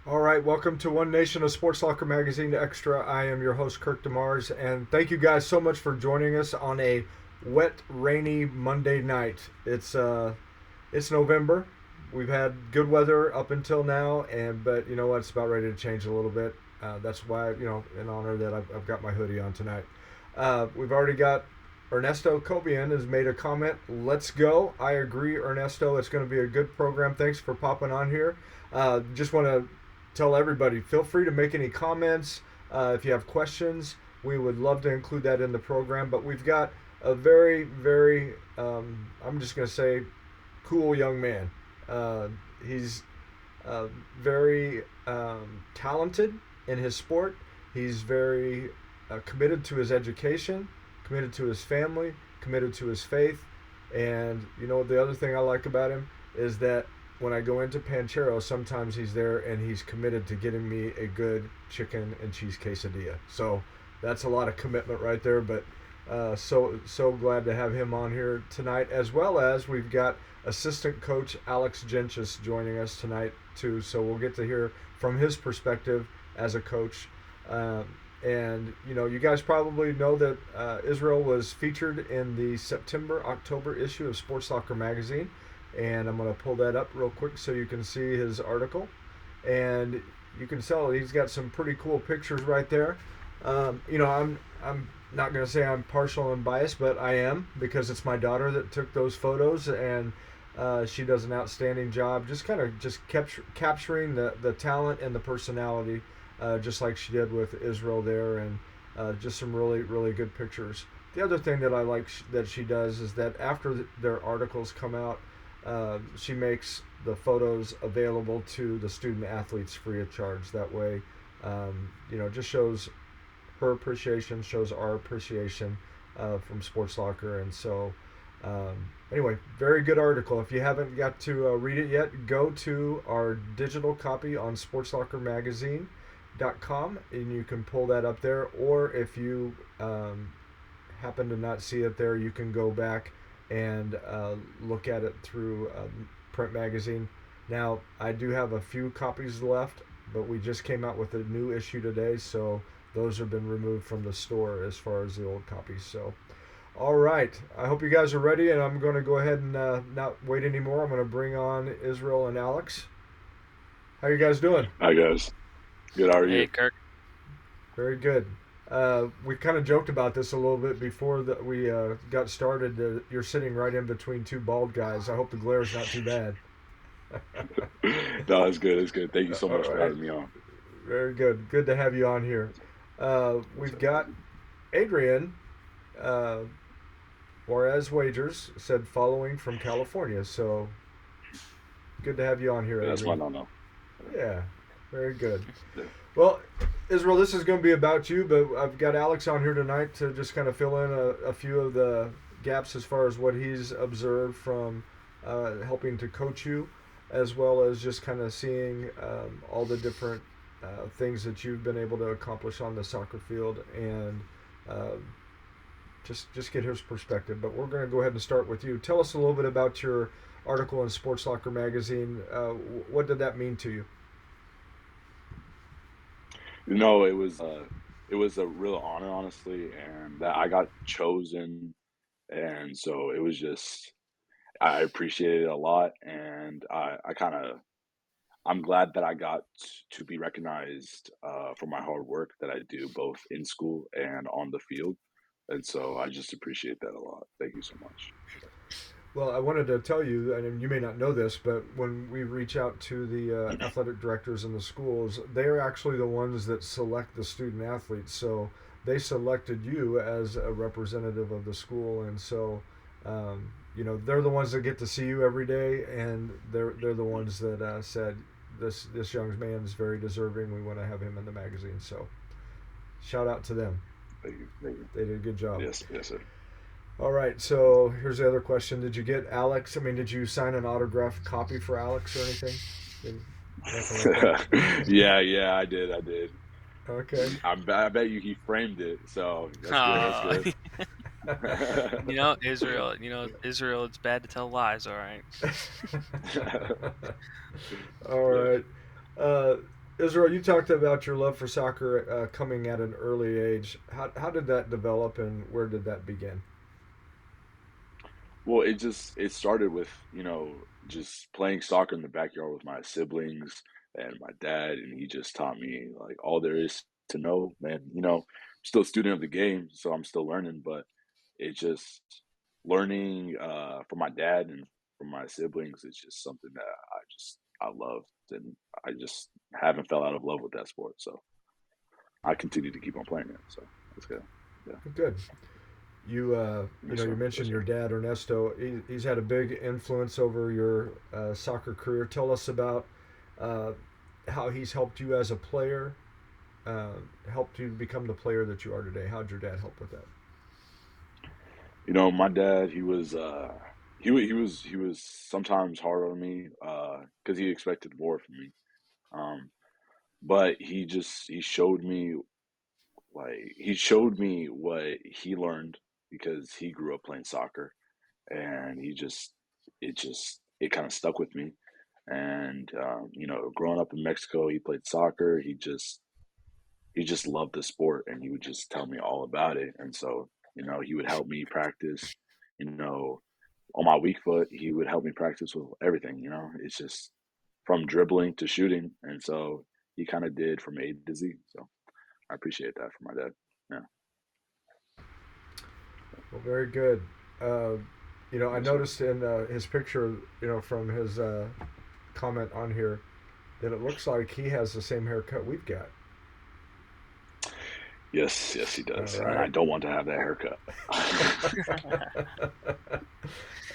All right, welcome to One Nation of Sports Soccer Magazine Extra. I am your host, Kirk DeMars, and thank you guys so much for joining us on a wet, rainy Monday night. It's November. We've had good weather up until now, but you know what? It's about ready to change a little bit. That's why, in honor that I've got my hoodie on tonight. We've already got Ernesto Cobian has made a comment. Let's go. I agree, Ernesto. It's going to be a good program. Thanks for popping on here. Just want to tell everybody, feel free to make any comments. If you have questions, we would love to include that in the program. But we've got a very, very, I'm just going to say, cool young man. He's very talented in his sport. He's very committed to his education, committed to his family, committed to his faith. And the other thing I like about him is that when I go into Panchero, sometimes he's there and he's committed to getting me a good chicken and cheese quesadilla. So that's a lot of commitment right there. But so glad to have him on here tonight, as well as we've got Assistant Coach Alex Gentges joining us tonight too. So we'll get to hear from his perspective as a coach. And you guys probably know that Israel was featured in the September-October issue of Sports Soccer Magazine, and I'm going to pull that up real quick so you can see his article. And you can tell he's got some pretty cool pictures right there. I'm not going to say I'm partial and biased, but I am, because it's my daughter that took those photos, and she does an outstanding job just capturing the talent and the personality, just like she did with Israel there, and just some really, really good pictures. The other thing that I like that she does is that after their articles come out, she makes the photos available to the student athletes free of charge. That way, just shows her appreciation, shows our appreciation from sports soccer. And so, anyway, very good article. If you haven't got to read it yet, go to our digital copy on sportsoccermagazine.com and you can pull that up there. Or if you happen to not see it there, you can go back and look at it through print magazine. Now, I do have a few copies left, but we just came out with a new issue today, so those have been removed from the store as far as the old copies. So, all right. I hope you guys are ready, and I'm going to go ahead and not wait anymore. I'm going to bring on Israel and Alex. How are you guys doing? Hi guys. Good. How are Hey, you? Kirk. Very good. We kind of joked about this a little bit before that we got started. You're sitting right in between two bald guys. I hope the glare is not too bad. No, it's good. It's good. Thank you so All much for right. having me on. Very good. Good to have you on here. We've got Adrian uh, Juarez Wagers said following from California. So good to have you on here, Yeah, that's my Adrian. no-no. Yeah, very good. Yeah. Well, Israel, this is going to be about you, but I've got Alex on here tonight to just kind of fill in a few of the gaps as far as what he's observed from helping to coach you, as well as just kind of seeing all the different things that you've been able to accomplish on the soccer field, and uh, just get his perspective. But we're going to go ahead and start with you. Tell us a little bit about your article in Sports Soccer Magazine. What did that mean to you? It was a real honor, honestly, and that I got chosen, and so it was just I appreciate it a lot, and I'm glad that I got to be recognized for my hard work that I do both in school and on the field, and so I just appreciate that a lot. Thank you so much. Well, I wanted to tell you, and you may not know this, but when we reach out to the athletic directors in the schools, they are actually the ones that select the student athletes. So they selected you as a representative of the school, and so they're the ones that get to see you every day, and they're the ones that said this young man is very deserving. We want to have him in the magazine. So shout out to them. Thank you. Thank you. They did a good job. Yes, yes, sir. All right, so here's the other question. Did you get Alex? I mean, did you sign an autographed copy for Alex or anything? Nothing like that. Yeah, yeah, I did. Okay. I bet you he framed it, so that's good. That's Oh, good. Israel, it's bad to tell lies, all right? All Yeah. right. Uh, Israel, you talked about your love for soccer coming at an early age. How did that develop, and where did that begin? Well, it started with, just playing soccer in the backyard with my siblings and my dad, and he just taught me like all there is to know, man. I'm still a student of the game, so I'm still learning, but it just learning from my dad and from my siblings is just something that I loved, and I just haven't fell out of love with that sport. So I continue to keep on playing it. So that's good. Yeah. Good. Yes, You sir. Yes, mentioned your sir. dad Ernesto. He's had a big influence over your soccer career. Tell us about uh, how he's helped you as a player, uh, helped you become the player that you are today. How'd your dad help with that? My dad, he was sometimes hard on me because he expected more from me. Um, but he showed me what he learned because he grew up playing soccer, and it kind of stuck with me. And growing up in Mexico, he played soccer. He just loved the sport, and he would just tell me all about it. And so, he would help me practice. You know, on my weak foot, he would help me practice with everything. It's just from dribbling to shooting, and so he kind of did from A to Z. So I appreciate that from my dad. Yeah, Well, very good. Uh, I yes, sir. noticed in his picture, from his comment on here, that it looks like he has the same haircut we've got. Yes, yes, he All does, and I right. don't want to have that haircut.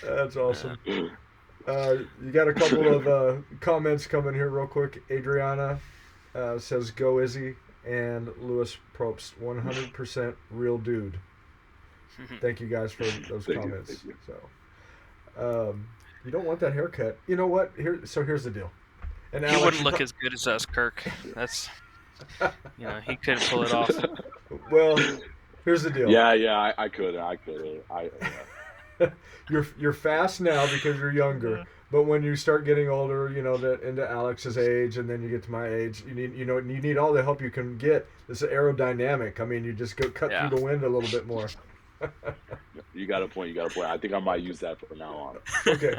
That's Yeah. awesome. You got a couple of comments coming here real quick. Adriana says, "Go Izzy," and Lewis Probst, 100% real dude. Thank you guys for those Thank you, thank comments. you. So, you don't want that haircut. You know what? Here's the deal. And He Alex, wouldn't you look as good as us, Kirk. That's he couldn't pull it off. well, here's the deal. Yeah, yeah, I could, yeah. You're fast now because you're younger. But when you start getting older, that into Alex's age, and then you get to my age, you need all the help you can get. It's aerodynamic. I mean, you just go cut through Yeah. the wind a little bit more. You got a point. You got a point. I think I might use that from now on. Okay.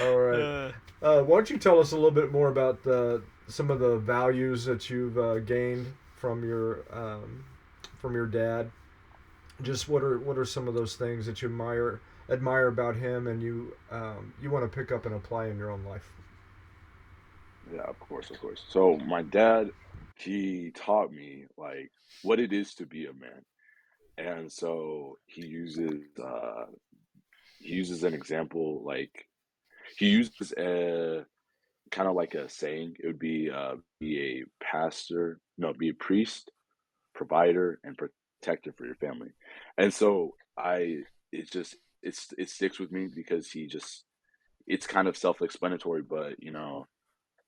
All right. Uh, Why don't you tell us a little bit more about some of the values that you've gained from your dad? Just what are some of those things that you admire about him, and you want to pick up and apply in your own life? Yeah, of course, of course. So my dad, he taught me like what it is to be a man, and so he uses an example like he uses a kind of like a saying. It would be a pastor, no, be a priest, provider, and protector for your family. And so it just it sticks with me because it's kind of self-explanatory, but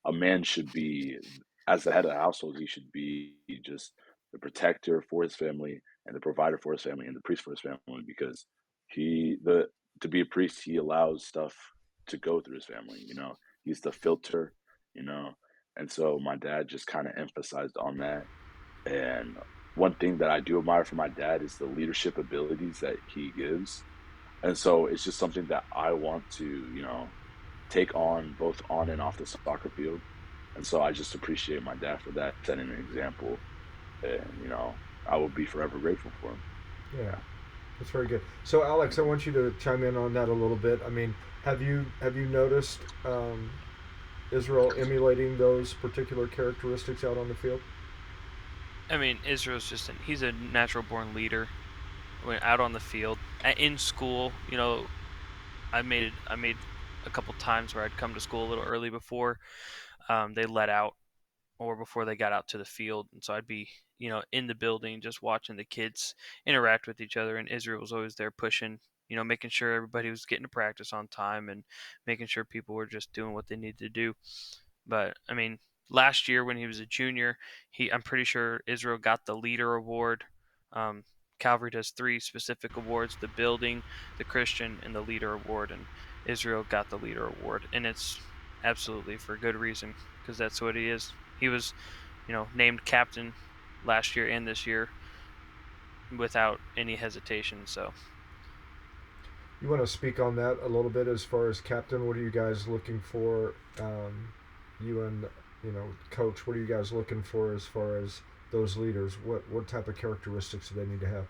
a man should be, as the head of the household, he should be just the protector for his family and the provider for his family and the priest for his family because he the to be a priest he allows stuff to go through his family. He's the filter, you know. And so my dad just kind of emphasized on that. And one thing that I do admire from my dad is the leadership abilities that he gives. And so it's just something that I want to, take on both on and off the soccer field. And so I just appreciate my dad for that, setting an example. And, I will be forever grateful for him. Yeah, Yeah. that's very good. So, Alex, I Thank you. want you to chime in on that a little bit. I mean, have you noticed Israel emulating those particular characteristics out on the field? I mean, Israel's he's a natural born leader. When out on the field, in school, I made a couple times where I'd come to school a little early before they let out or before they got out to the field, and so I'd be in the building just watching the kids interact with each other, and Israel was always there pushing, making sure everybody was getting to practice on time and making sure people were just doing what they needed to do. But I mean, last year when he was a junior, I'm pretty sure Israel got the leader award. Um, Calvary does three specific awards: the building, the Christian, and the leader award. And Israel got the leader award, and it's absolutely, for good reason, because that's what he is. He was, named captain last year and this year without any hesitation. So You want to speak on that a little bit as far as captain? What are you guys looking for? You and coach. What are you guys looking for as far as those leaders? What type of characteristics do they need to have?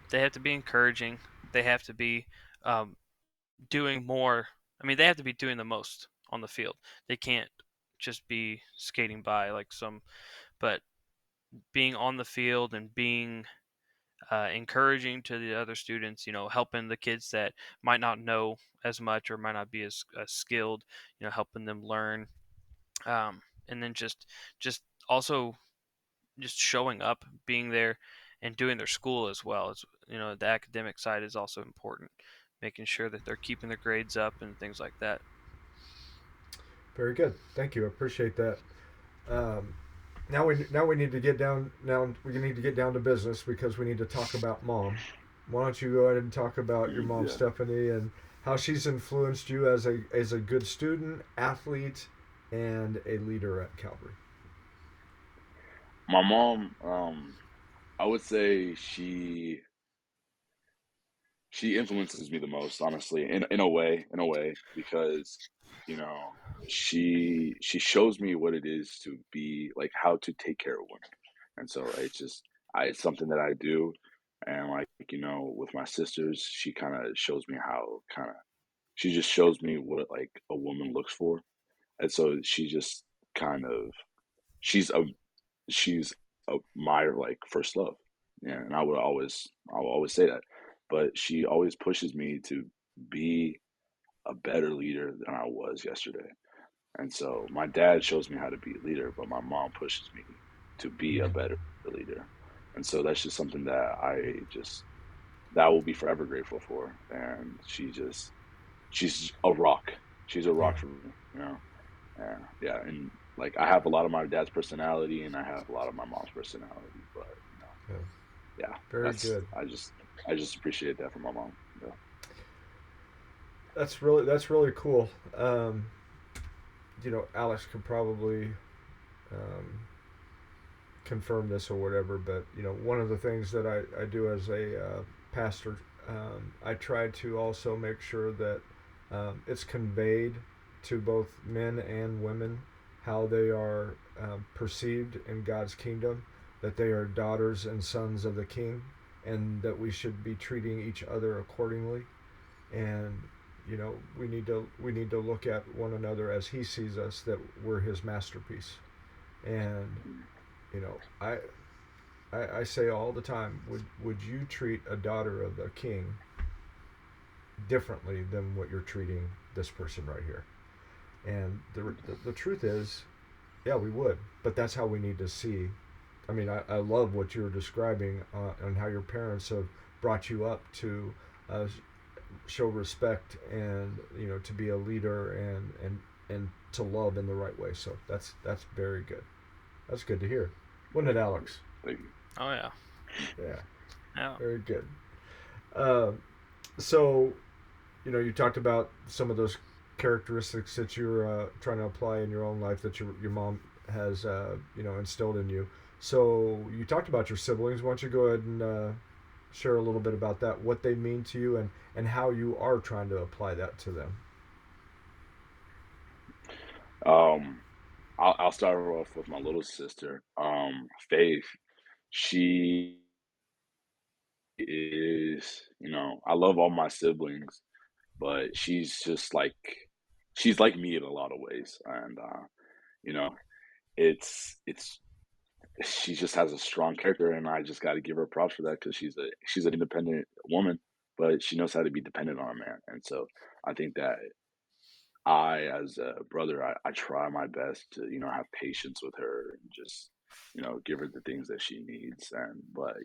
they have to be encouraging. They have to be um, doing more. I mean, they have to be doing the most on the field. They can't just be skating by like some, but being on the field and being encouraging to the other students, helping the kids that might not know as much or might not be as skilled, helping them learn, and then just also just showing up, being there, and doing their school as well. As the academic side is also important, making sure that they're keeping their grades up and things like that. Very good. Thank you. I appreciate that. Um, now we need to get down now we need to get down to business because we need to talk about mom. Why don't you go ahead and talk about your mom Yeah. Stephanie and how she's influenced you as a good student, athlete, and a leader at Calvary. My mom, I would say she influences me the most, honestly, in a way, because you know she shows me what it is to be like, how to take care of women, and so it's something that I do, and like with my sisters, she kind of shows me how she just shows me what like a woman looks for, and so she just kind of she's a she's my like first love. Yeah, and I'll always say that. But she always pushes me to be a better leader than I was yesterday. And so my dad shows me how to be a leader, but my mom pushes me to be a better leader. And so that's just something that I will be forever grateful for. And she's a rock. She's a Yeah. rock for me. Yeah, yeah, and like I have a lot of my dad's personality, and I have a lot of my mom's personality, but Yeah. yeah, Very that's good. I just appreciate that from my mom. Yeah. That's really cool. Alex could probably um, confirm this or whatever, but one of the things that I do as a pastor, I try to also make sure that it's conveyed to both men and women how they are perceived in God's kingdom, that they are daughters and sons of the King, and that we should be treating each other accordingly. And we need to look at one another as He sees us, that we're His masterpiece. And Mm. you know, I say all the time, would you treat a daughter of the king differently than what you're treating this person right here? And the truth is, yeah, we would. But that's how we need to see. I mean, I love what you were describing and how your parents have brought you up to uh, show respect and to be a leader and to love in the right way. So that's very good. That's good to hear. Wasn't it, Alex? Thank you. Oh yeah, Yeah, yeah. very good. Uh, so, you talked about some of those characteristics that you're trying to apply in your own life that your mom has instilled in you. So you talked about your siblings. Why don't you go ahead and share a little bit about that, what they mean to you, and how you are trying to apply that to them. Um, I'll start off with my little sister, Faith. She is, I love all my siblings, but she's like me in a lot of ways, and you know, it's she just has a strong character, and I just got to give her props for that because she's an independent woman, but she knows how to be dependent on a man, and so I think that as a brother, I try my best to have patience with her and just give her the things that she needs, and but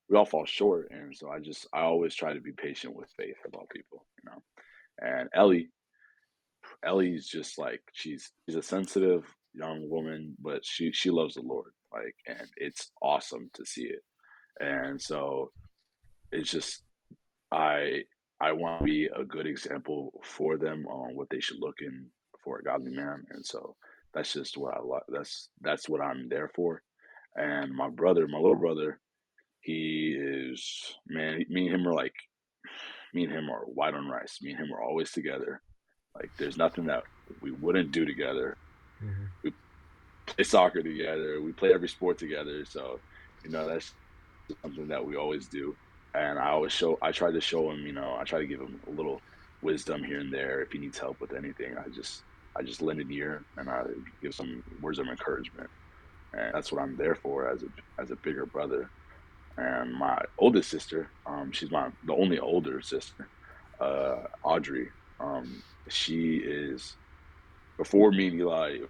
we all fall short, and so I always try to be patient with Faith about people. And Ellie's just like she's a sensitive young woman, but she loves the Lord, like, and it's awesome to see it. And so it's just I I want to be a good example for them on what they should look in for a godly man, and so that's just what I like. That's what I'm there for. And my brother, my little brother, he is man. Me and him are white on rice. Me and him are always together. Like there's nothing that we wouldn't do together. Hmm. We play soccer together. We play every sport together. So that's something that we always do. And I try to show him, I try to give him a little wisdom here and there. If he needs help with anything, I just lend an ear and I give some words of encouragement. And that's what I'm there for as a bigger brother. And my oldest sister, she's the only older sister, Audrey. She is before me and Eli, it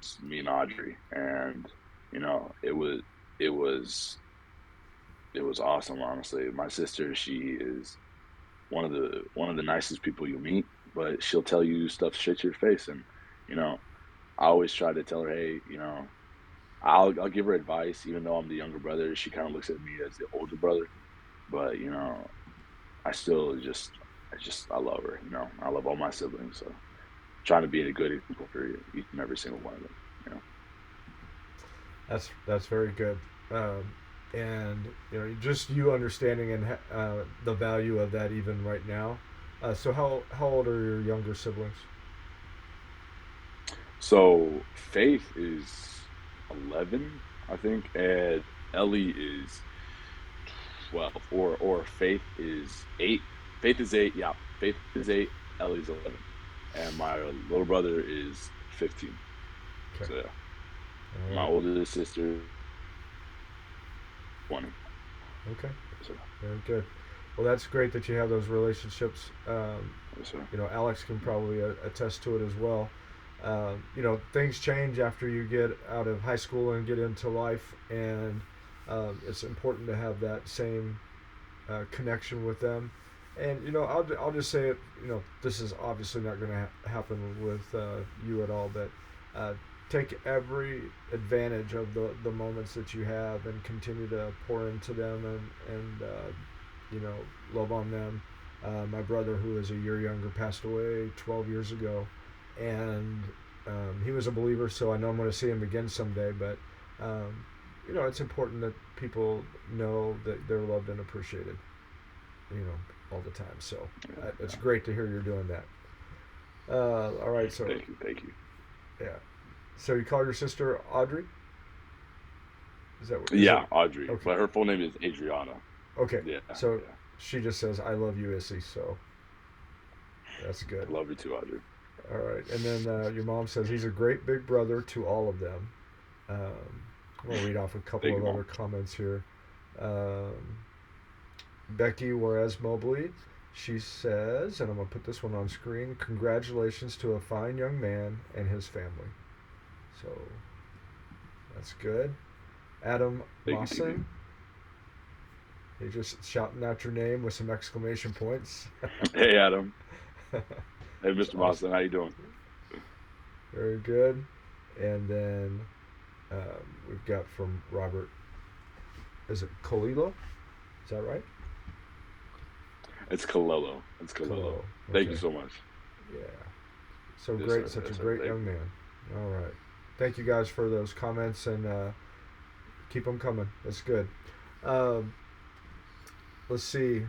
was me and Audrey, and it was it was awesome. Honestly, my sister, she is one of the nicest people you'll meet, but she'll tell you stuff straight to your face, and you know, I always try to tell her, hey, I'll give her advice, even though I'm the younger brother. She kind of looks at me as the older brother, but I still I love her. I love all my siblings, so trying to be a good example for each and every single one of them. You know. That's very good. Um, and just you understanding and the value of that even right now. So how old are your younger siblings? So Faith is 11, I think, and Ellie is 12, or Faith is 8. Faith is 8. Yeah, Faith is 8. Ellie's 11, and my little brother is 15. Okay. So yeah, All my right. oldest sister 20. Okay. So Very good. Well, that's great that you have those relationships. yes, sir. Alex can probably attest to it as well. Things change after you get out of high school and get into life, and it's important to have that same connection with them. And I'll just say it. This is obviously not going to happen with you at all, but take every advantage of the moments that you have and continue to pour into them and love on them. My brother, who is a year younger, passed away 12 years ago, and he was a believer, so I know I'm going to see him again someday. But it's important that people know that they're loved and appreciated, all the time. So it's Yeah. great to hear you're doing that. All right, so Thank you. yeah, so you call your sister Audrey? Is it Yeah, Audrey, okay? but her full name is Adriana. Okay, Yeah, so yeah. she just says I love you, Issy. So that's good. I love you too, Audrey. All right, and then your mom says he's a great big brother to all of them. Um, I'm gonna read off a couple Thank you, of other mom. comments here. Um, Becky Juarez Mobley, she says, and I'm gonna put this one on screen. Congratulations to a fine young man and his family. So that's good. Adam Thank you, TD. Mawson, he just shouting out your name with some exclamation points. Hey, Adam. Hey, That's Mr. awesome. Boston. How you doing? Very good. And then we've got from Robert, is it Colilo? Is that right? It's Colello. It's Colillo. Colello. Thank you Okay. so much. Yeah. So Yes, great, sir. such a Yes, sir. great Thank young you. man. All right. Thank you guys for those comments and keep them coming. That's good. Um, let's see.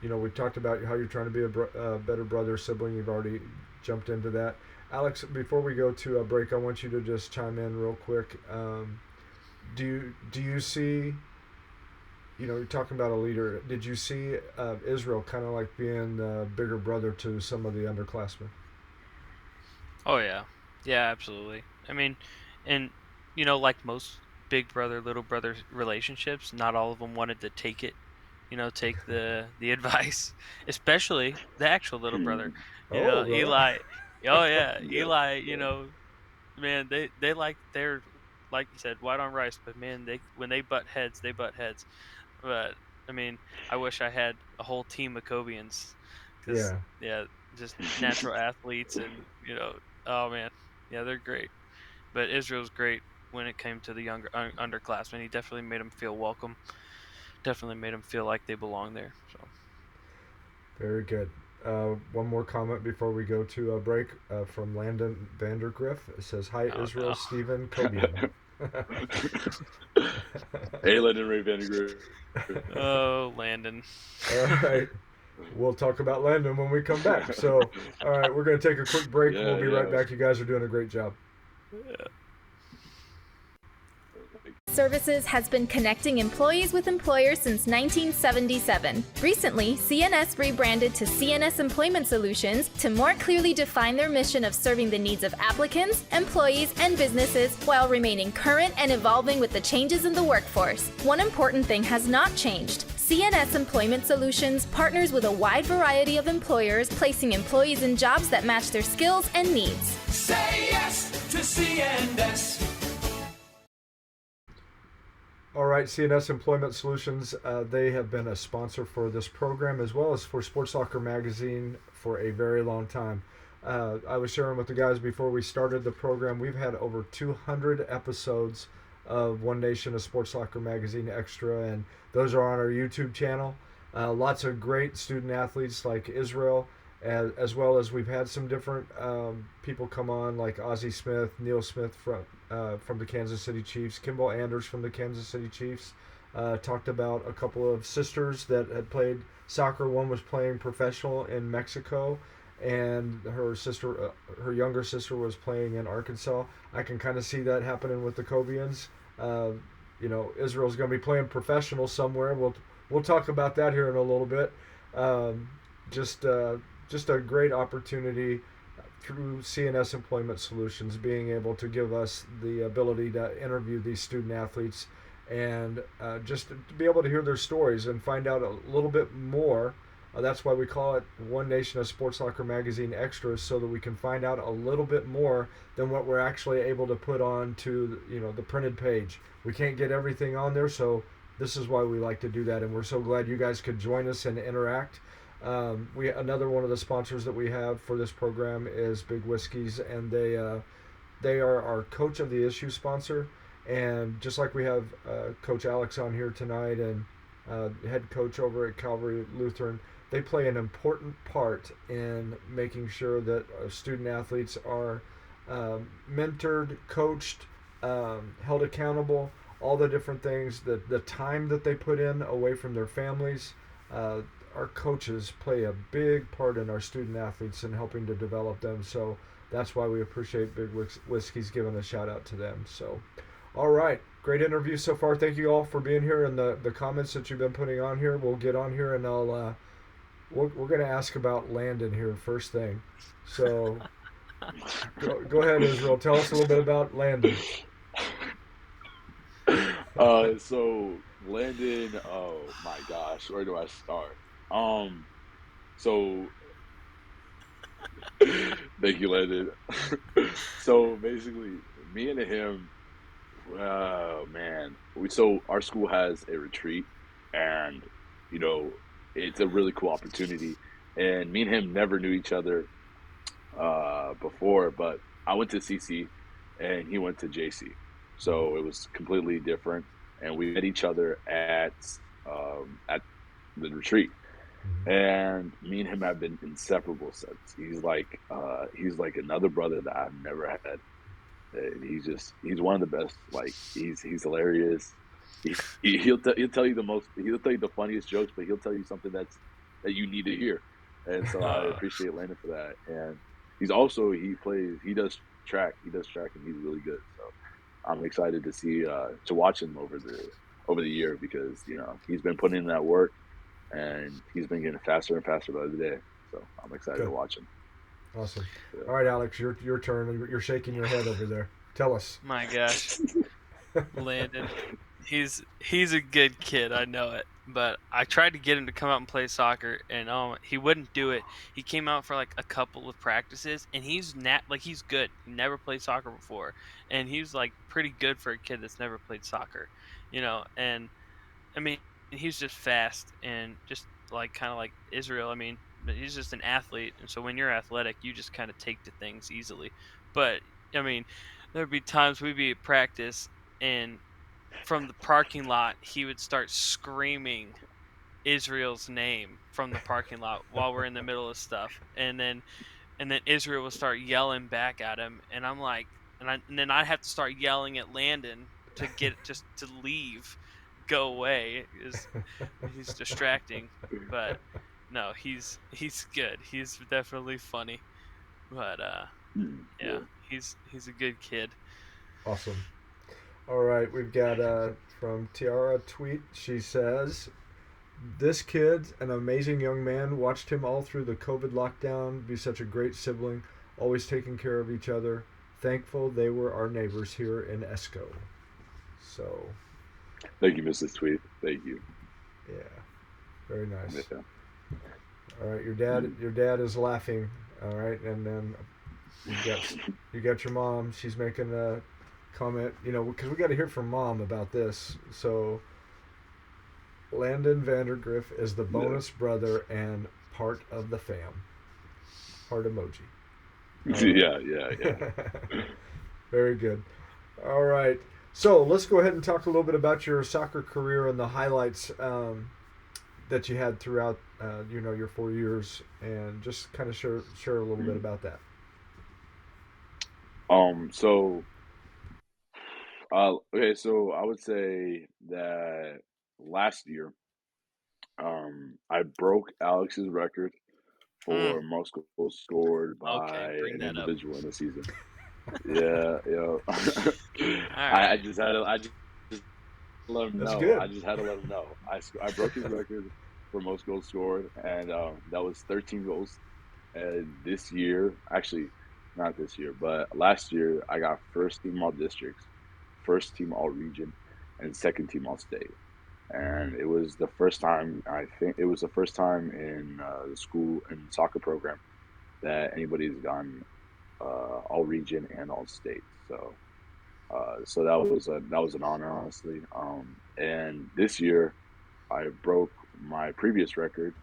We talked about how you're trying to be a better brother, sibling. You've already jumped into that. Alex, before we go to a break, I want you to just chime in real quick. Do you see? You're talking about a leader. Did you see Israel kind of like being the bigger brother to some of the underclassmen? Oh yeah, yeah, absolutely. I mean, and like most big brother little brother relationships, not all of them wanted to take it. Take the advice, especially the actual little brother. Oh, really? Eli. Oh yeah, Yeah. Eli. Yeah. Man, they they're like you said, white on rice. But man, they when they butt heads, they butt heads. But I mean, I wish I had a whole team of Cobians, because Yeah. yeah, just natural athletes, and oh man, yeah, they're great. But Israel's great when it came to the younger underclassmen. He definitely made them feel welcome. Definitely made them feel like they belong there. So Very good. One more comment before we go to a break from Landon Vandergriff. It says, "Hi, Oh Israel, no. Stephen, Cobian." Aylan and Ray Vandergriff. Oh, Landon. All right. We'll talk about Landon when we come back. So, all right, we're going to take a quick break. Yeah, We'll be right yeah. back. You guys are doing a great job. Services has been connecting employees with employers since 1977. Recently, CNS rebranded to CNS Employment Solutions to more clearly define their mission of serving the needs of applicants, employees, and businesses while remaining current and evolving with the changes in the workforce. One important thing has not changed. CNS Employment Solutions partners with a wide variety of employers, placing employees in jobs that match their skills and needs. Say yes to CNS. All right, CNS Employment Solutions, they have been a sponsor for this program as well as for Sports Soccer Magazine for a very long time. I was sharing with the guys before we started the program, we've had over 200 episodes of One Nation, a Sports Soccer Magazine Extra, and those are on our YouTube channel. Lots of great student athletes like Israel, as well as we've had some different people come on like Ozzie Smith, Neil Smith from the Kansas City Chiefs, Kimball Anders from the Kansas City Chiefs. Talked about a couple of sisters that had played soccer. One was playing professional in Mexico, and her younger sister was playing in Arkansas. I can kind of see that happening with the Cobians. Israel's going to be playing professional somewhere. We'll talk about that here in a little bit. Just a great opportunity through CNS Employment Solutions, being able to give us the ability to interview these student athletes and just to be able to hear their stories and find out a little bit more. That's why we call it One Nation, a Sports Soccer Magazine Extra, so that we can find out a little bit more than what we're actually able to put on to the printed page. We can't get everything on there, so this is why we like to do that, and we're so glad you guys could join us and interact. Another one of the sponsors that we have for this program is Big Whiskeys, and they are our Coach of the Issue sponsor. And just like we have Coach Alex on here tonight and head coach over at Calvary Lutheran, they play an important part in making sure that student athletes are mentored, coached, held accountable, all the different things, the time that they put in away from their families. Our coaches play a big part in our student athletes and helping to develop them. So that's why we appreciate Big Whiskey's giving a shout out to them. So, all right, great interview so far. Thank you all for being here and the comments that you've been putting on here. We'll get on here and we're going to ask about Landon here first thing. So go ahead, Israel. Tell us a little bit about Landon. So Landon, oh my gosh, where do I start? So thank you, Landon. So basically, me and him, oh man, our school has a retreat, and it's a really cool opportunity. And me and him never knew each other before, but I went to CC, and he went to JC, so it was completely different. And we met each other at the retreat. And me and him have been inseparable since. He's like another brother that I've never had. And he's one of the best. Like he's hilarious. He'll tell you the funniest jokes, but he'll tell you something that you need to hear. And so I appreciate Landon for that. And he does track, and he's really good. So I'm excited to see to watch him over the year, because he's been putting in that work. And he's been getting faster and faster by the day. So I'm excited to watch him. Awesome. Yeah. All right, Alex, your turn. You're shaking your head over there. Tell us. My gosh. Landon. He's a good kid, I know it. But I tried to get him to come out and play soccer, and he wouldn't do it. He came out for like a couple of practices, and he's good. He never played soccer before, and he's like pretty good for a kid that's never played soccer, And I mean, he's just fast and just kind of like Israel. I mean, he's just an athlete, and so when you're athletic, you just kind of take to things easily. But I mean, there'd be times we'd be at practice, and from the parking lot, he would start screaming Israel's name from the parking lot while we're in the middle of stuff, and then Israel will start yelling back at him, and I'm like, and then I have to start yelling at Landon to get just to leave, go away. He's distracting, but no, he's good. He's definitely funny, but yeah, he's a good kid. Awesome. All right, we've got from Tiara tweet. She says, "This kid's an amazing young man. Watched him all through the COVID lockdown. Be such a great sibling. Always taking care of each other. Thankful they were our neighbors here in Esco." So, Thank you, Mrs. Tweet. Thank you. yeah, very nice. Yeah. All right, your dad is laughing. All right, and then you got your mom. She's making a comment. You know, because we got to hear from mom about this. So, Landon Vandergriff is the bonus brother and part of the fam. Heart emoji. Yeah. Very good. All right. So let's go ahead and talk a little bit about your soccer career and the highlights that you had throughout, your 4 years, and just kind of share a little bit about that. So I would say that last year, I broke Alex's record for most goals scored Okay, by bring an that up. individual in a season. Yeah. Right. I just let him That's know. good. I just had to let him know. I broke his record for most goals scored, and that was 13 goals. And this year, actually, not this year, but last year, I got first team all districts, first team all region, and second team all state. And it was the first time, I think it was the first time in the school and soccer program that anybody's gotten all region and all state. So that was an honor, honestly. And this year, I broke my previous record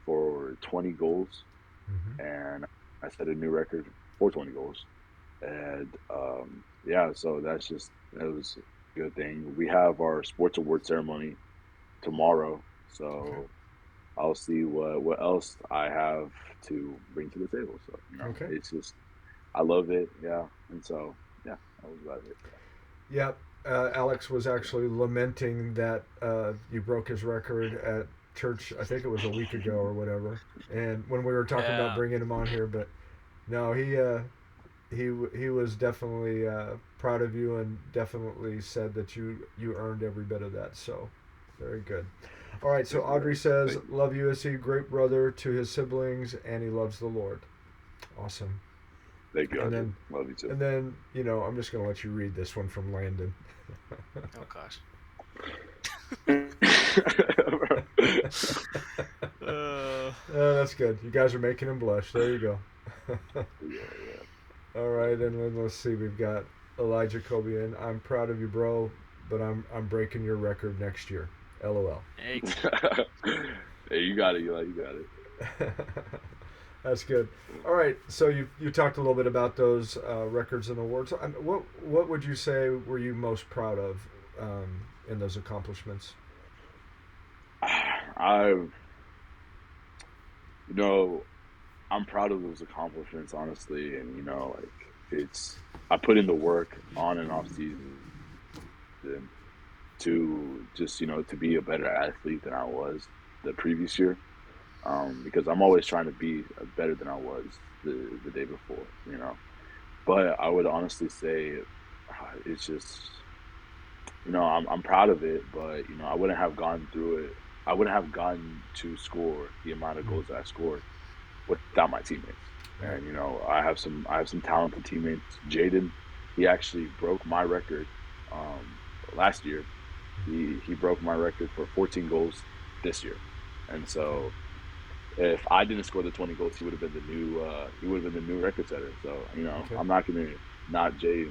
for 20 goals, and I set a new record for 20 goals. And so that was a good thing. We have our sports award ceremony tomorrow, so I'll see what else I have to bring to the table. So it's just I love it, yeah, and so yeah, that was about it. Yeah. Alex was actually lamenting that you broke his record at church. I think it was a week ago or whatever. And when we were talking about bringing him on here, but no, he was definitely proud of you and definitely said that you earned every bit of that. So very good. All right. So Audrey says, "Love USC, great brother to his siblings, and he loves the Lord." Awesome. Thank you. And then, love you too. And then, I'm just going to let you read this one from Landon. Oh gosh. That's good. You guys are making him blush. There you go. Yeah. All right, and then let's see. We've got Elijah Cobian. "I'm proud of you, bro, but I'm breaking your record next year. LOL." Hey. Hey, you got it. You got it. That's good. All right, so you talked a little bit about those records and awards. What would you say were you most proud of in those accomplishments? I'm proud of those accomplishments, honestly, and I put in the work on and off season to just to be a better athlete than I was the previous year. Because I'm always trying to be better than I was the day before, But I would honestly say it's just, I'm proud of it, but I wouldn't have gone through it. I wouldn't have gotten to score the amount of goals that I scored without my teammates. And I have some talented teammates. Jaden, he actually broke my record last year. He broke my record for 14 goals this year, and so. If I didn't score the 20 goals, he would have been the new record setter. So I'm not gonna not Jay.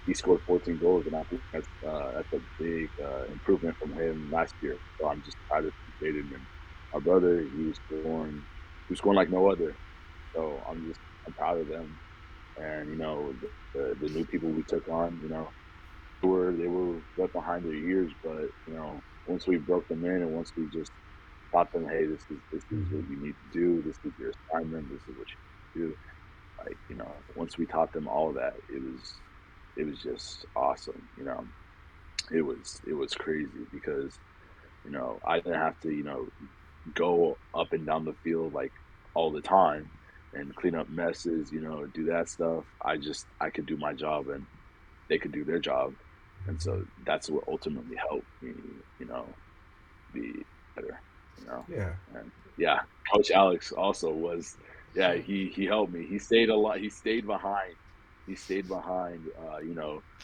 He scored 14 goals, and I think that's a big improvement from him last year. So I'm just proud of Jaden and our brother. He was scoring like no other. So I'm proud of them. And the new people we took on, they were wet behind their ears, but once we broke them in and once we just taught them, hey, this is what you need to do. This is your assignment. This is what you do. Like, once we taught them all that, it was just awesome. It was crazy because, I didn't have to, go up and down the field like all the time and clean up messes, do that stuff. I could do my job and they could do their job. And so that's what ultimately helped me, be better, Yeah. And yeah, Coach Alex also was, yeah, he helped me. He stayed a lot. He stayed behind. He stayed behind,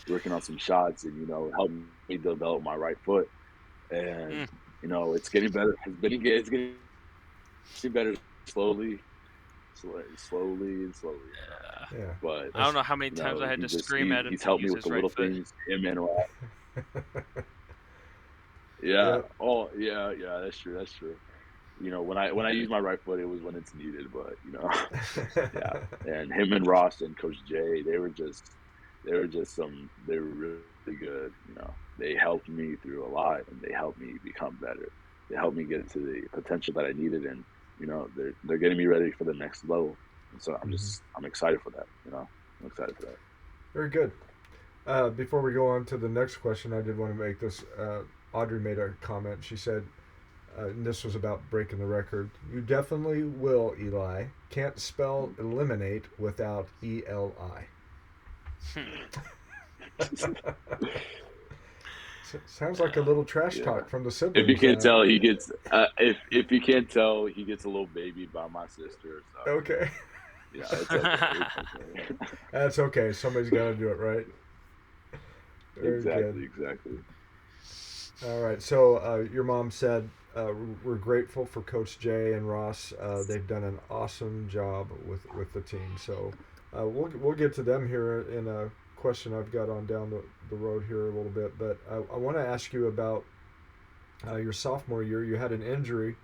working on some shots and, helped me develop my right foot. And, it's getting better. It's getting better slowly and slowly, Yeah. But, I don't know how many times I had to scream at him he's to helped me use with his the right little foot. things, him and yeah. Yep. Oh, yeah, yeah, that's true, that's true. When I use my right foot, it was when it's needed, but, yeah. And him and Ross and Coach Jay, they were really good, They helped me through a lot, and they helped me become better. They helped me get to the potential that I needed, and, they're getting me ready for the next level. And so I'm excited for that, I'm excited for that. Very good. Before we go on to the next question, I did want to make this. Audrey made a comment. She said, and this was about breaking the record. You definitely will, Eli. Can't spell eliminate without ELI. Sounds like a little trash Yeah. talk from the If you siblings. can't tell, he gets if you can't tell, he gets a little babied by my sister. So Okay. it's okay. It's okay. That's okay. Somebody's got to do it, right? Very good. Exactly. All right. So your mom said we're grateful for Coach Jay and Ross. They've done an awesome job with the team. So we'll get to them here in a question I've got on down the road here a little bit. But I want to ask you about your sophomore year. You had an injury.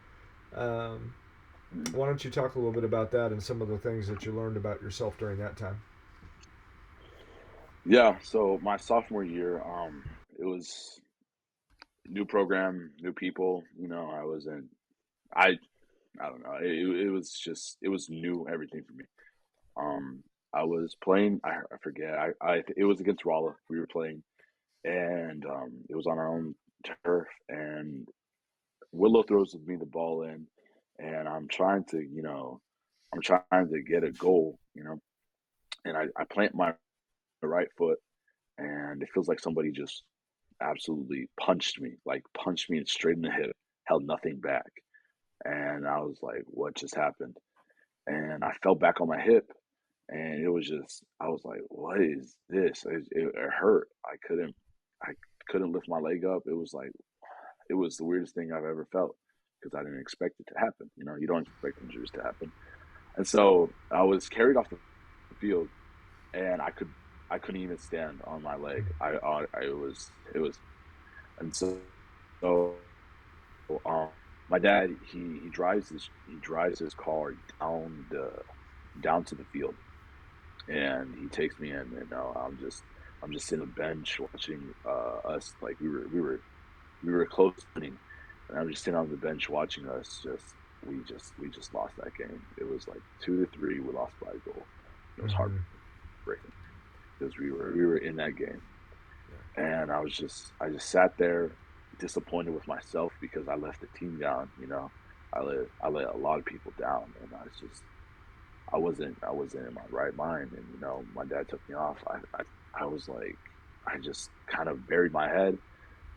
Why don't you talk a little bit about that and some of the things that you learned about yourself during that time? Yeah. So my sophomore year, it was new program, new people. I wasn't. I I don't know. It was new everything for me. Um, I was playing. I forget. It was against Rolla. We were playing, and it was on our own turf. And Willow throws me the ball in, and I'm trying to get a goal, and I plant my right foot, and it feels like somebody just absolutely punched me straight in the hip, held nothing back, and I was like, what just happened? And I fell back on my hip, and it was just, I was like, what is this? It hurt. I couldn't lift my leg up. It was the weirdest thing I've ever felt because I didn't expect it to happen. You don't expect injuries to happen. And so I was carried off the field, and I couldn't even stand on my leg. It was, and so um, my dad, he drives his car down to the field, and he takes me in, and I'm just sitting on the bench watching us, like we were close winning, and I'm just sitting on the bench watching us. We just lost that game. It was like 2-3. We lost by a goal. It was Mm-hmm. heartbreaking because we were in that game, and I just sat there disappointed with myself because I let the team down. I let a lot of people down, and I wasn't in my right mind. And my dad took me off. I was like, I just kind of buried my head.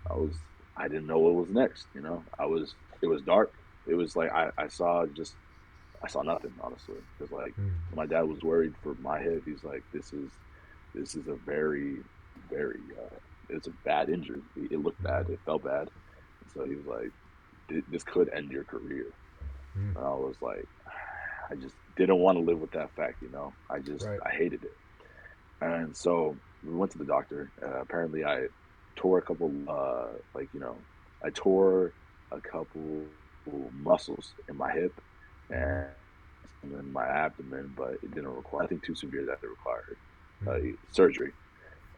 I was I didn't know what was next. It was dark. It was like I saw nothing, honestly, because like my dad was worried for my hip. He's like, this is a very it's a bad injury. It looked bad. It felt bad. And so he was like, this could end your career. Mm. And I was like, I just didn't want to live with that fact. Right. I hated it. And so we went to the doctor. Apparently, I tore a couple, I tore a couple muscles in my hip and in my abdomen, but it didn't require nothing too severe that it required surgery.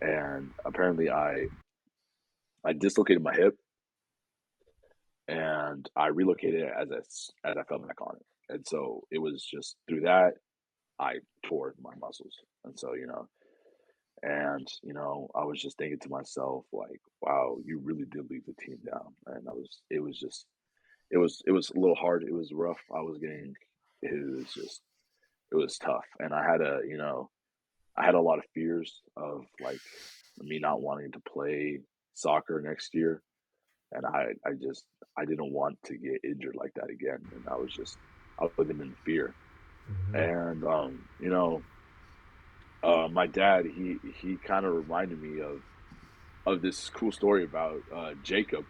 And apparently, I dislocated my hip, and I relocated it as I fell back on it. And so it was just through that I tore my muscles. And so, I was just thinking to myself, like, wow, you really did leave the team down. And it was a little hard. It was rough. It was tough. And I had a lot of fears of like me not wanting to play soccer next year. And I didn't want to get injured like that again. And I was living in fear. Mm-hmm. And, my dad, he kind of reminded me of this cool story about Jacob.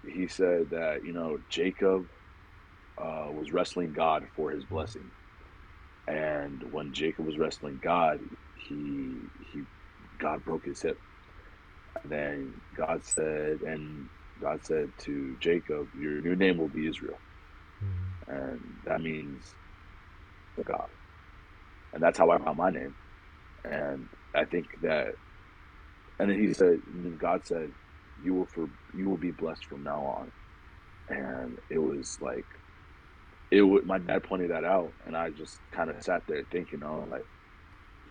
He said that Jacob was wrestling God for his blessing, and when Jacob was wrestling God, he God broke his hip, and then God said to Jacob, "Your new name will be Israel," Mm-hmm. and that means the God, and that's how I got my name. And I think that, and then and then God said, you will be blessed from now on." And it was like my dad pointed that out, and I just kind of sat there thinking, oh, like,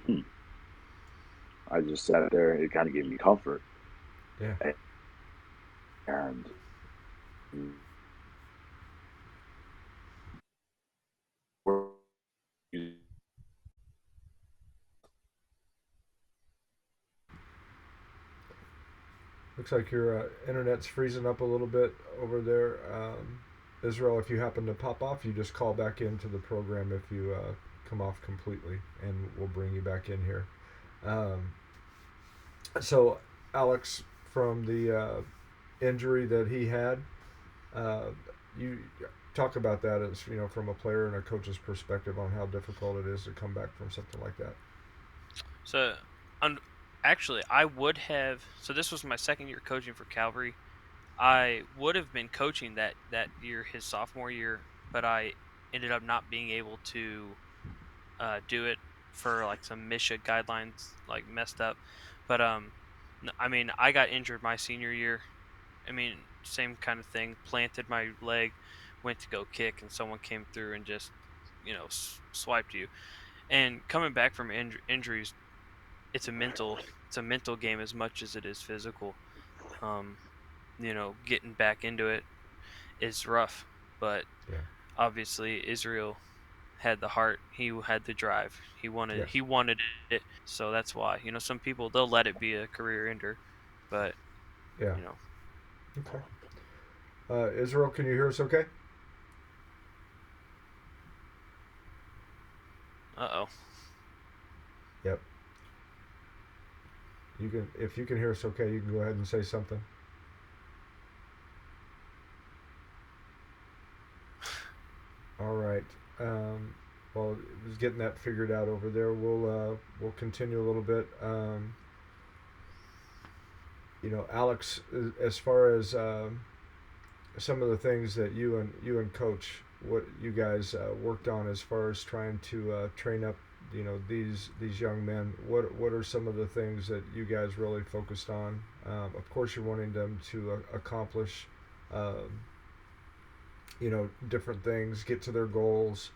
hmm. I just sat there, and it kind of gave me comfort. Yeah. And Looks like your internet's freezing up a little bit over there. Israel, if you happen to pop off, you just call back into the program if you come off completely, and we'll bring you back in here. Um, so, Alex, from the injury that he had, uh, you talk about that as, from a player and a coach's perspective on how difficult it is to come back from something like that. So, actually, I would have. So this was my second year coaching for Calvary. I would have been coaching that year, his sophomore year, but I ended up not being able to do it for like some MSHA guidelines like messed up. But I mean, I got injured my senior year. I mean, same kind of thing. Planted my leg, went to go kick, and someone came through and just swiped you. And coming back from injuries, it's a mental game as much as it is physical. Um, getting back into it is rough, but Yeah. obviously Israel had the heart. He had the drive. Yeah. He wanted it. So that's why. Some people they'll let it be a career ender, but Yeah. you know, Okay. Israel, can you hear us okay? uh-oh. Yep. If you can hear us okay, you can go ahead and say something. All right. Well, just getting that figured out over there. We'll continue a little bit. Alex, as far as some of the things that you and Coach, what you guys worked on as far as trying to train up, these young men. What are some of the things that you guys really focused on? Of course, you're wanting them to accomplish, different things, get to their goals.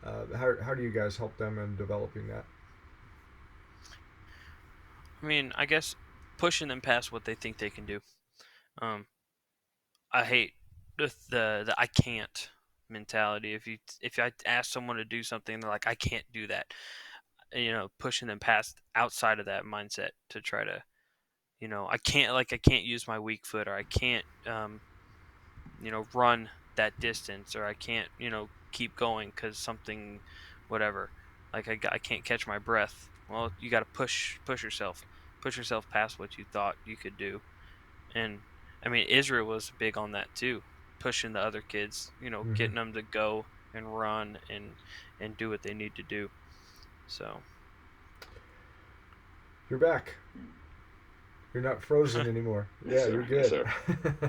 How do you guys help them in developing that? I mean, I guess pushing them past what they think they can do. Um, I hate the I can't mentality. If I ask someone to do something, they're like, I can't do that. Pushing them past outside of that mindset to try to, I can't use my weak foot, or I can't, run that distance, or I can't, keep going because something, whatever. Like I can't catch my breath. Well, you got to push yourself past what you thought you could do. And I mean, Israel was big on that too, pushing the other kids, Mm-hmm. getting them to go and run and do what they need to do. So You're back. You're not frozen anymore. Yes, Yeah, sir. you're Yes, good.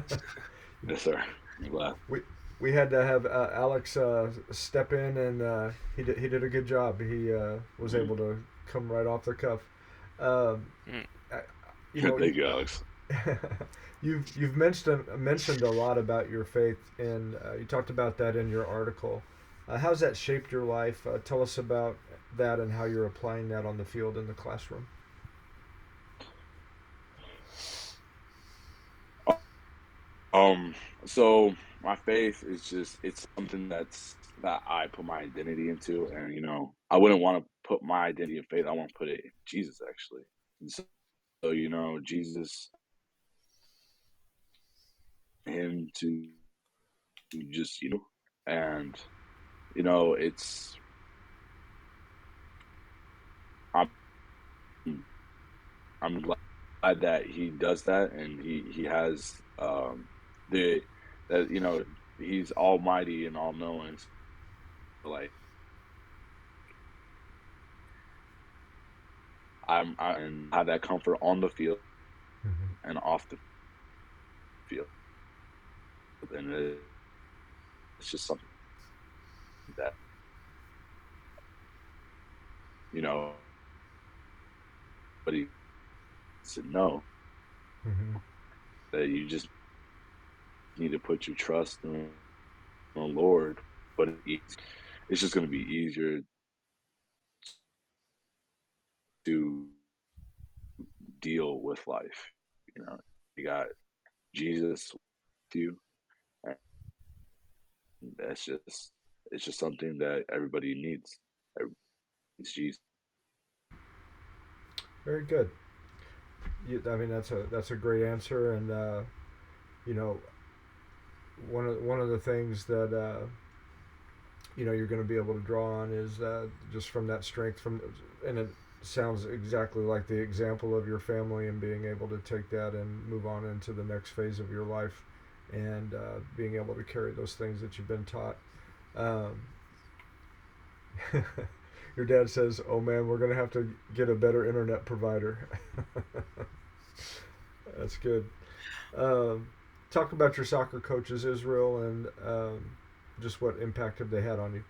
sir. Yes, sir. I'm glad. We had to have Alex step in, and he did a good job. He was able to come right off the cuff. Um, mm, I- you know, Thank you, Alex. You've mentioned a lot about your faith, and you talked about that in your article. How's that shaped your life? Tell us about that and how you're applying that on the field in the classroom. Um, so my faith is just it's something that I put my identity into, and I wouldn't want to put my identity in faith. I want to put it in Jesus actually. And so Jesus, him to just and it's I'm I'm glad that he does that, and he has the that he's almighty and all knowing. So, like I and have that comfort on the field Mm-hmm. and off the field, and it's just something that you know, but he said no, Mm-hmm. that you just need to put your trust in the Lord, but it's just going to be easier to deal with life. You got Jesus with you, and it's just something that everybody needs. Everybody needs Jesus. Very good. I mean, that's a great answer, and you know, one of the things that you're going to be able to draw on is just from that strength and it sounds exactly like the example of your family and being able to take that and move on into the next phase of your life, and being able to carry those things that you've been taught. Um, your dad says, "Oh man, we're going to have to get a better internet provider." That's good. Um, Talk about your soccer coaches, Israel, and just what impact have they had on you?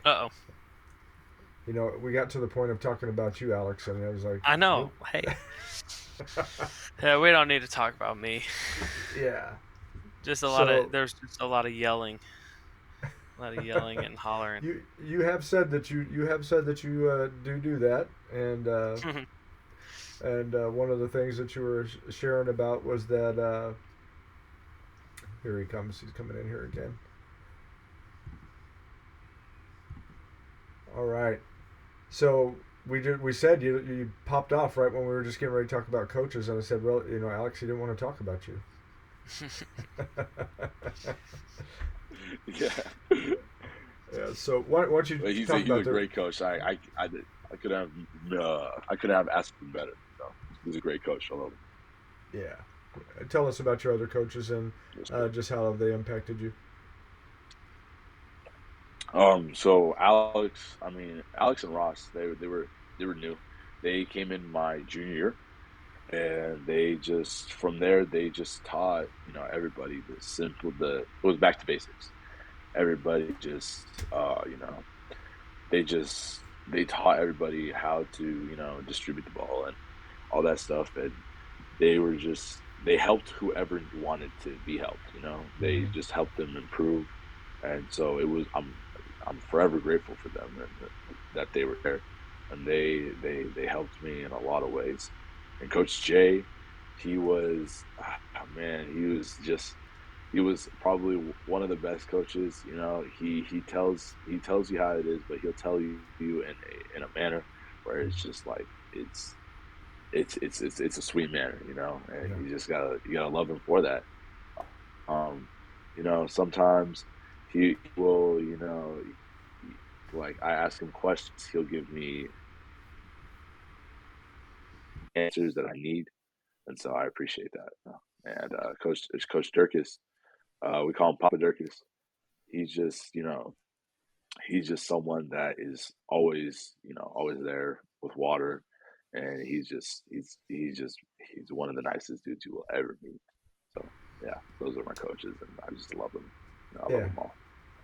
Uh oh. We got to the point of talking about you, Alex, and I was like, I know. nope. Hey. Yeah, we don't need to talk about me. Yeah. There's just a lot of yelling. A lot of yelling and hollering. You have said that you do that, and one of the things that you were sharing about was that here he comes. He's coming in here again. All right. So we said you popped off right when we were just getting ready to talk about coaches, and I said, well, Alex, he didn't want to talk about you. Yeah. Yeah. So why don't you But talk he's about a great coach. I could have asked him better. He's a great coach. I love him. yeah. Tell us about your other coaches and just how they impacted you. So Alex and Ross, they were new. They came in my junior year, and they just from there they just taught everybody it was back to basics. Everybody just they taught everybody how to distribute the ball and all that stuff, and they helped whoever wanted to be helped. They Mm-hmm. just helped them improve, and so I'm forever grateful for them, and that they were there, and they helped me in a lot of ways. And Coach Jay, he was man, he was probably one of the best coaches. He tells you how it is, but he'll tell you in a manner where it's just like it's a sweet manner, and Yeah. you gotta love him for that. Um, sometimes he will, like I ask him questions, he'll give me answers that I need, and so I appreciate that. And Coach Durkis, we call him Papa Durkis. He's just, he's just someone that is always, always there with water, and he's one of the nicest dudes you will ever meet. So yeah, those are my coaches, and I just love them. I love Yeah. them all.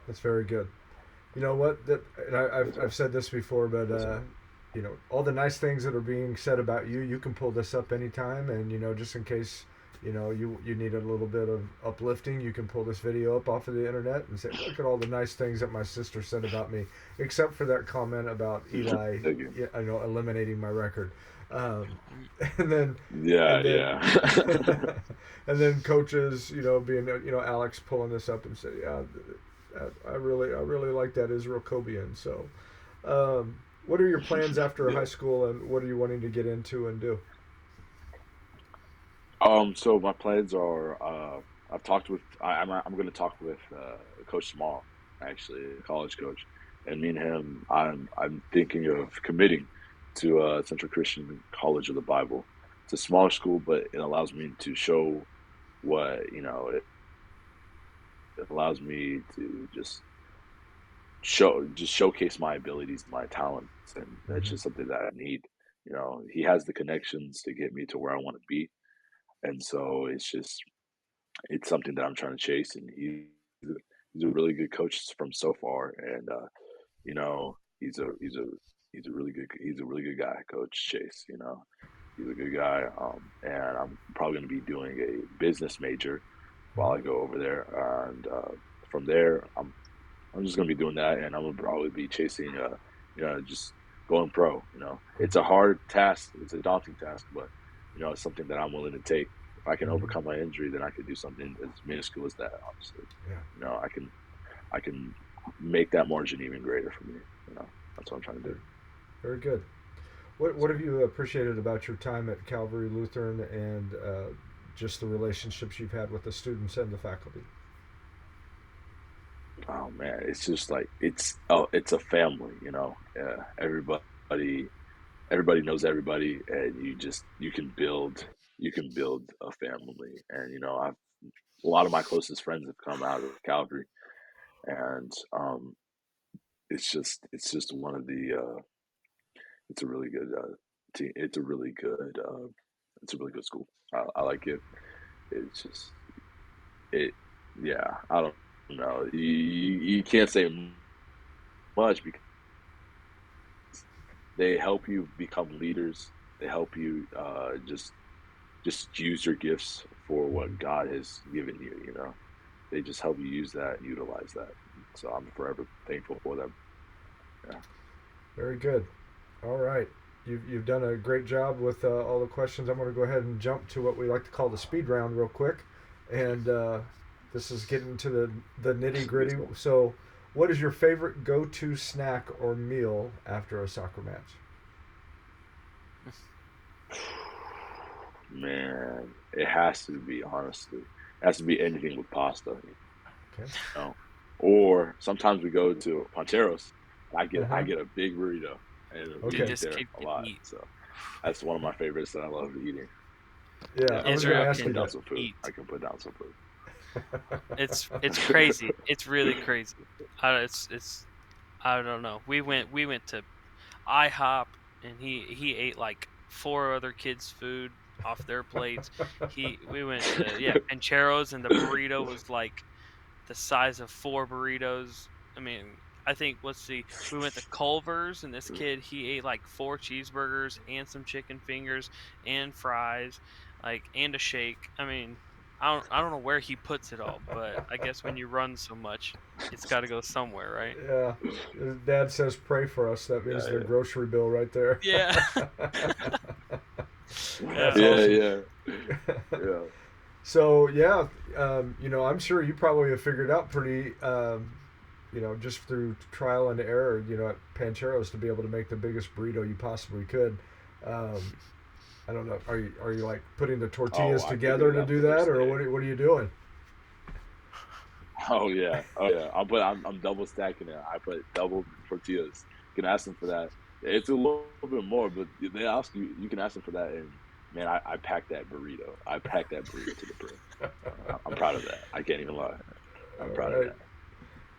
That's very good. You know what? And I've said this before, but all the nice things that are being said about you, you can pull this up anytime, and just in case you need a little bit of uplifting, you can pull this video up off of the internet and say, look at all the nice things that my sister said about me, except for that comment about Eli, eliminating my record. And then and then coaches, being Alex pulling this up and say, yeah, I really like that Israel Cobain. So, what are your plans after high school, and what are you wanting to get into and do? So my plans are, I've talked with, I'm going to talk with Coach tomorrow, actually, a college coach, and me and him, I'm thinking of committing to Central Christian College of the Bible. It's a smaller school, but it allows me to show what it allows me to just showcase my abilities, my talents, and that's just something that I need. He has the connections to get me to where I want to be, and so it's something that I'm trying to chase. And he's a really good coach from so far, and he's a really good guy, Coach Chase. He's a good guy, and I'm probably going to be doing a business major while I go over there, and from there I'm just gonna be doing that, and I'm gonna probably be chasing, just going pro. It's a hard task, it's a daunting task, but it's something that I'm willing to take. If I can overcome my injury, then I could do something as minuscule as that. Obviously, I can make that margin even greater for me. That's what I'm trying to do. Very good. What have you appreciated about your time at Calvary Lutheran, and just the relationships you've had with the students and the faculty? Oh man, it's just like it's a family. Everybody knows everybody, and you can build a family. And a lot of my closest friends have come out of Calvary, and it's just one of the it's a really good team. It's a really good school. I like it. It's just it. Yeah, I don't know. You can't say much because they help you become leaders. They help you just use your gifts for what God has given you. They just help you use that, utilize that. So I'm forever thankful for them. Yeah. Very good. All right. You've done a great job with all the questions. I'm going to go ahead and jump to what we like to call the speed round real quick. And this is getting to the nitty gritty. So, what is your favorite go-to snack or meal after a soccer match? Man, it has to be, honestly. It has to be anything with pasta. Okay. Or sometimes we go to Pancheros. I get a big burrito, and we eat there a lot. So that's one of my favorites that I love eating. Yeah, I was going to ask you that. I can put down some food. It's crazy. It's really crazy. It's I don't know. We went to IHOP, and he ate like 4 other kids' food off their plates. We went to Pancheros, and the burrito was like the size of 4 burritos. I mean, I think we went to Culver's, and this kid, he ate like 4 cheeseburgers and some chicken fingers and fries, and a shake. I mean, I don't know where he puts it all, but I guess when you run so much, it's got to go somewhere, right? Yeah. His dad says pray for us. That means their grocery bill right there. Yeah. Yeah. So I'm sure you probably have figured out pretty, just through trial and error, at Pancheros, to be able to make the biggest burrito you possibly could. I don't know. Are you like putting the tortillas together to do that, or what are you doing? Oh yeah. I'm double stacking it. I put double tortillas. You can ask them for that. It's a little bit more, but they ask you. You can ask them for that, and man, I packed that burrito. I packed that burrito to the brim. I'm proud of that. I can't even lie. I'm proud of that.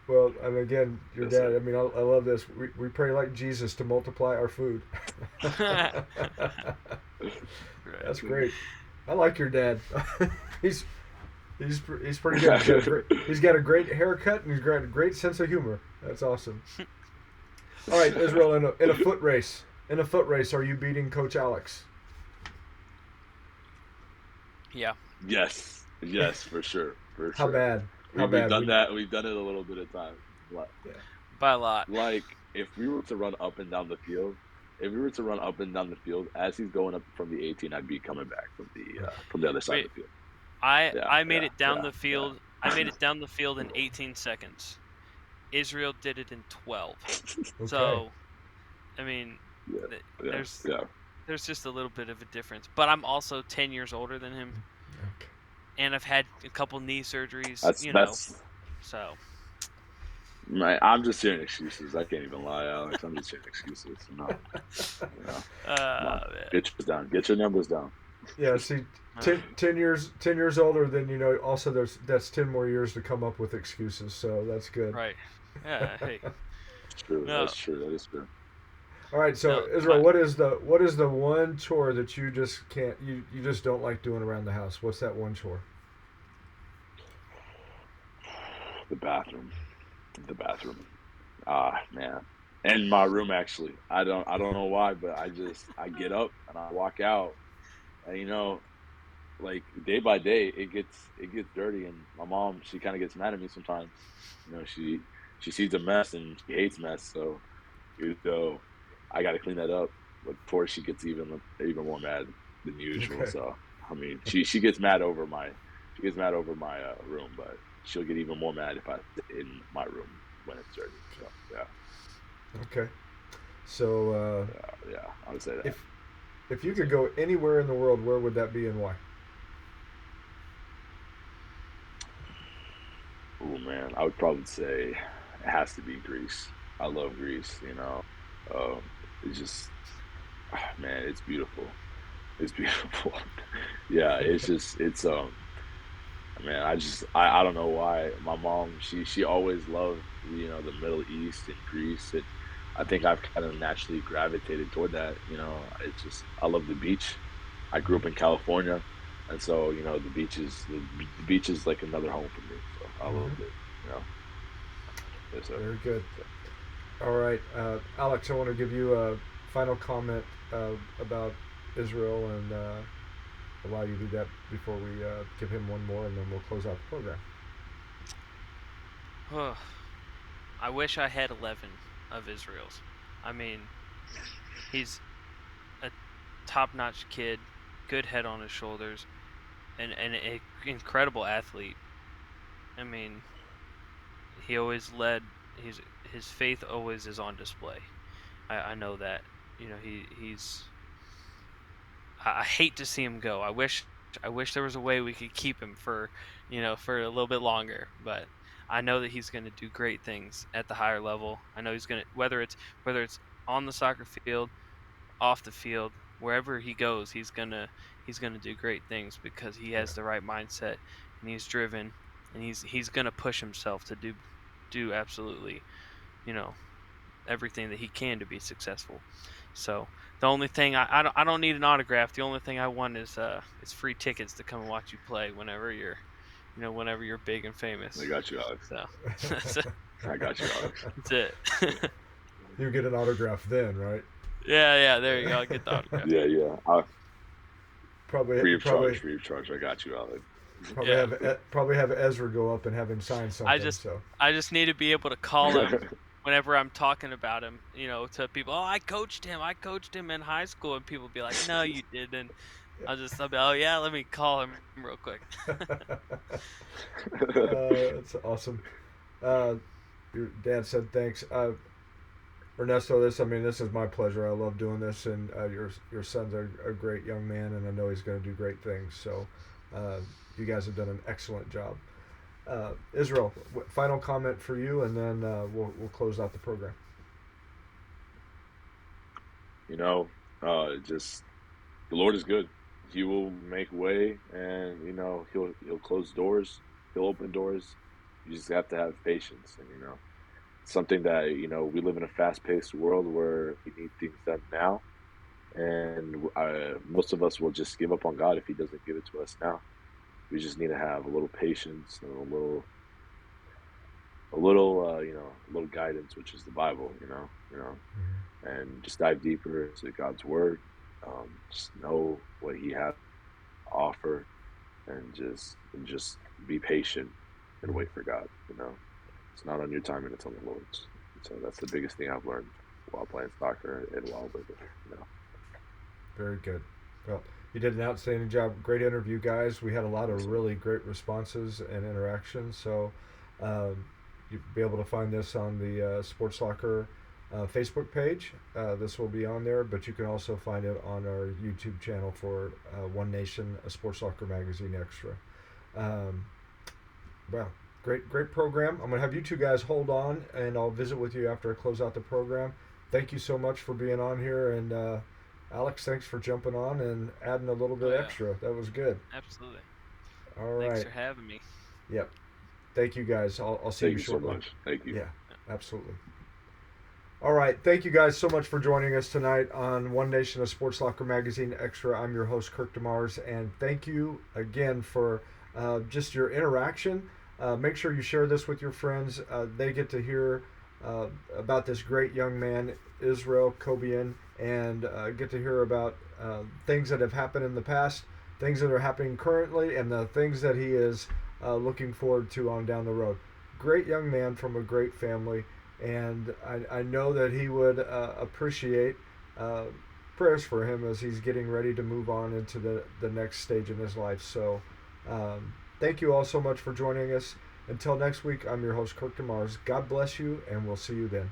Well, and again, your dad. I mean, I love this. We pray like Jesus to multiply our food. That's great. I like your dad. He's pretty good. He's got a great haircut and he's got a great sense of humor. That's awesome. All right, Israel, in a foot race. In a foot race, are you beating Coach Alex? Yeah. Yes, for sure. How bad? We've done that. We've done it a little bit of time. By a lot. Like if we were to run up and down the field, as he's going up from the 18, I'd be coming back from the other side of the field. I made it down the field. I made it down the field in 18 seconds. Israel did it in 12. Okay. So, I mean, there's just a little bit of a difference. But I'm also 10 years older than him, and I've had a couple knee surgeries. So. I'm just hearing excuses. I can't even lie, Alex. I'm just hearing excuses. No. Get your numbers down. Yeah, see, 10 years older than also that's 10 more years to come up with excuses, so that's good. Right. Yeah, hey. That's true. No. That's true. That is true. All right, so Israel, what is the one chore that you just can't you just don't like doing around the house? What's that one chore? The bathroom. Man. And my room, actually. I don't know why, but I get up and I walk out, and like day by day it gets dirty, and my mom, she kind of gets mad at me sometimes. She sees a mess and she hates mess, so I got to clean that up before she gets even more mad than usual. Okay. So I mean, she gets mad over my room, but she'll get even more mad if I sit in my room when it's dirty. So yeah. Okay. So I would say that. If you could go anywhere in the world, where would that be and why? Oh man, I would probably say it has to be Greece. I love Greece. It's just, man, it's beautiful. It's beautiful. Yeah, man, I don't know why. My mom, she always loved, the Middle East and Greece. And I think I've kind of naturally gravitated toward that. It's just, I love the beach. I grew up in California. And so, the beach is like another home for me. So I love it, Yes, sir. Very good. All right. Alex, I want to give you a final comment about Israel and allow you to do that before we give him one more, and then we'll close out the program. I wish I had 11 of Israel's. I mean, he's a top-notch kid, good head on his shoulders, and an incredible athlete. I mean, he always led. His faith always is on display. I know that. He's. I hate to see him go. I wish there was a way we could keep him for a little bit longer. But I know that he's going to do great things at the higher level. I know he's going to, whether it's on the soccer field, off the field, wherever he goes, he's gonna do great things because he has the right mindset and he's driven and he's gonna push himself to do absolutely, everything that he can to be successful. So the only thing I don't need an autograph. The only thing I want is free tickets to come and watch you play whenever you're big and famous. I got you, Alex. So I got you, Alex. That's it. You get an autograph then, right? Yeah. There you go. I'll get the autograph. Yeah. Probably free of charge. I got you, Alex. Probably have Ezra go up and have him sign something. I just need to be able to call him whenever I'm talking about him, to people. Oh, I coached him in high school, and people be like, "No, you didn't." I'll be, "Oh yeah, let me call him real quick." That's awesome. Your dad said thanks. Ernesto, this is my pleasure. I love doing this, and your son's a great young man, and I know he's going to do great things. So you guys have done an excellent job. Israel, final comment for you, and then we'll close out the program. Just the Lord is good. He will make way, and he'll close doors. He'll open doors. You just have to have patience, and something that we live in a fast-paced world where we need things done now, and most of us will just give up on God if He doesn't give it to us now. we just need to have a little patience and a little guidance, which is the Bible, and just dive deeper into God's word. Just know what He has to offer, and just be patient and wait for God. It's not on your time, and it's on the Lord's. So that's the biggest thing I've learned while playing soccer and while living. Very good. Well, you did an outstanding job. Great interview, guys. We had a lot of really great responses and interactions. So you'll be able to find this on the Sports Soccer Facebook page. This will be on there, but you can also find it on our YouTube channel for One Nation, a Sports Soccer Magazine Extra. Well, great program. I'm going to have you two guys hold on, and I'll visit with you after I close out the program. Thank you so much for being on here, and Alex, thanks for jumping on and adding a little bit extra. That was good. Absolutely. All right. Thanks for having me. Yep. Thank you, guys. I'll see you shortly. Thank you so much. Thank you. Yeah, absolutely. All right. Thank you guys so much for joining us tonight on One Nation, a Sports Soccer Magazine Extra. I'm your host, Kirk DeMars, and thank you again for just your interaction. Make sure you share this with your friends. They get to hear about this great young man, Israel Cobain, and get to hear about things that have happened in the past, things that are happening currently, and the things that he is looking forward to on down the road. Great young man from a great family, and I know that he would appreciate prayers for him as he's getting ready to move on into the next stage in his life. So thank you all so much for joining us. Until next week, I'm your host, Kirk DeMars. God bless you, and we'll see you then.